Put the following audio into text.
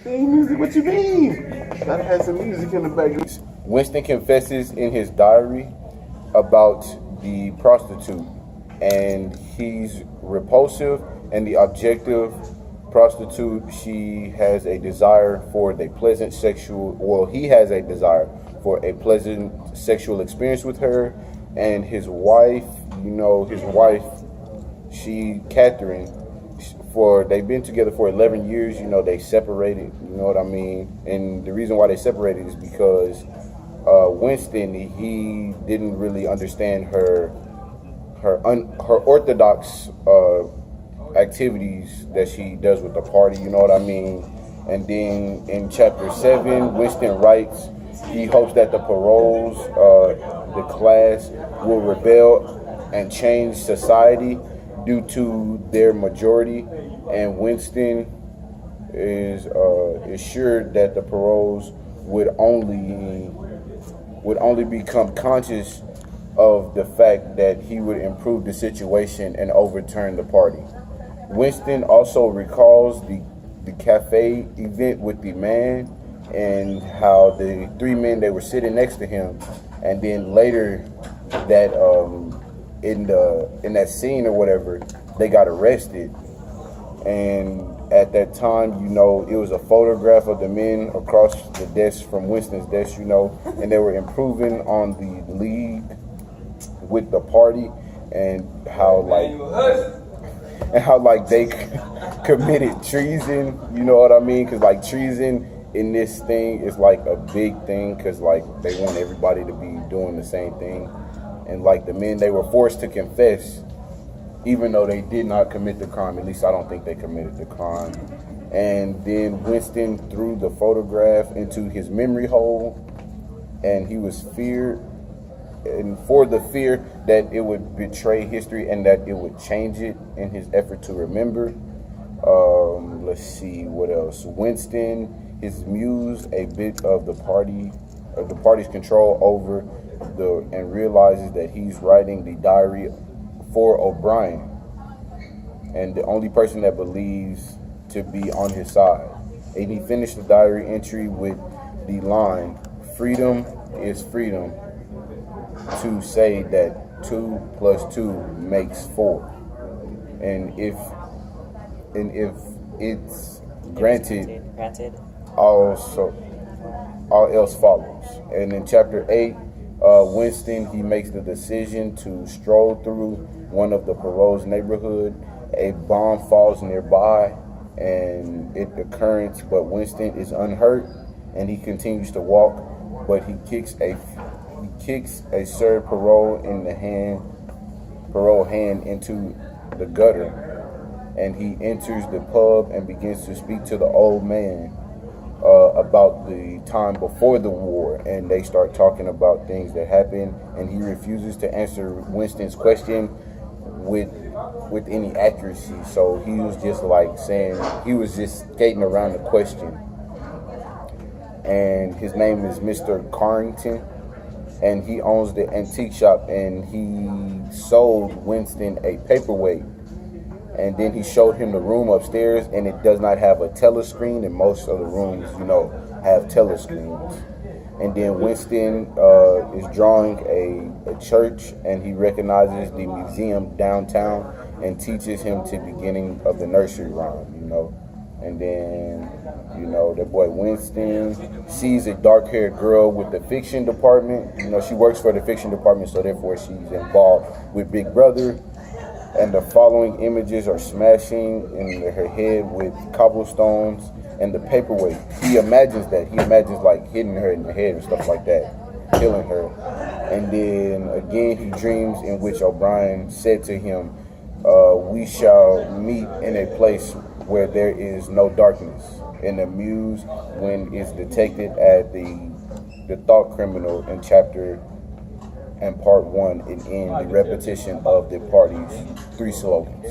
Theme music? What you mean? Gotta have some music in the background. Winston confesses in his diary about the prostitute, and he's repulsive and the objective prostitute. She has a desire for the pleasant sexual, well, he has a desire for a pleasant sexual experience with her, and his wife, Catherine, they've been together for 11 years. They separated, you know what I mean? And the reason why they separated is because Winston, he didn't really understand her orthodox activities that she does with the party, you know what I mean? And then in chapter 7, Winston writes, he hopes that the paroles, the class, will rebel and change society due to their majority. And Winston is assured that the paroles would only become conscious of the fact that he would improve the situation and overturn the party. Winston also recalls the cafe event with the man and how the three men, they were sitting next to him, and then later that in that scene or whatever, they got arrested. And at that time, it was a photograph of the men across the desk from Winston's desk, and they were improving on the lead with the party, and how they committed treason, you know what I mean? Because treason in this thing is a big thing, because they want everybody to be doing the same thing. And the men, they were forced to confess even though they did not commit the crime. At least I don't think they committed the crime. And then Winston threw the photograph into his memory hole, and he was feared, and for the fear that it would betray history and that it would change it in his effort to remember. Let's see what else. Winston is mused a bit of the party's control over and realizes that he's writing the diary for O'Brien, and the only person that believes to be on his side. And he finished the diary entry with the line, "Freedom is freedom to say that 2 + 2 makes 4. And if it's granted, all else follows." And in chapter 8, Winston, he makes the decision to stroll through one of the paroles neighborhood. A bomb falls nearby, and it occurs, but Winston is unhurt, and he continues to walk. But he kicks a served parole hand into the gutter, and he enters the pub and begins to speak to the old man about the time before the war, and they start talking about things that happened, and he refuses to answer Winston's question with any accuracy. So he was just saying, he was just skating around the question. And his name is Mr. Carrington, and he owns the antique shop, and he sold Winston a paperweight. And then he showed him the room upstairs, and it does not have a telescreen, and most of the rooms, have telescreens. And then Winston is drawing a church, and he recognizes the museum downtown and teaches him the beginning of the nursery rhyme, And then, the boy Winston sees a dark-haired girl with the fiction department. She works for the fiction department, so therefore she's involved with Big Brother. And the following images are smashing in her head with cobblestones and the paperweight. He imagines hitting her in the head and stuff like that, killing her. And then again, he dreams in which O'Brien said to him, "We shall meet in a place where there is no darkness." And the muse, when it's detected at the thought criminal in chapter and part 1, and in the repetition of the party's 3 slogans.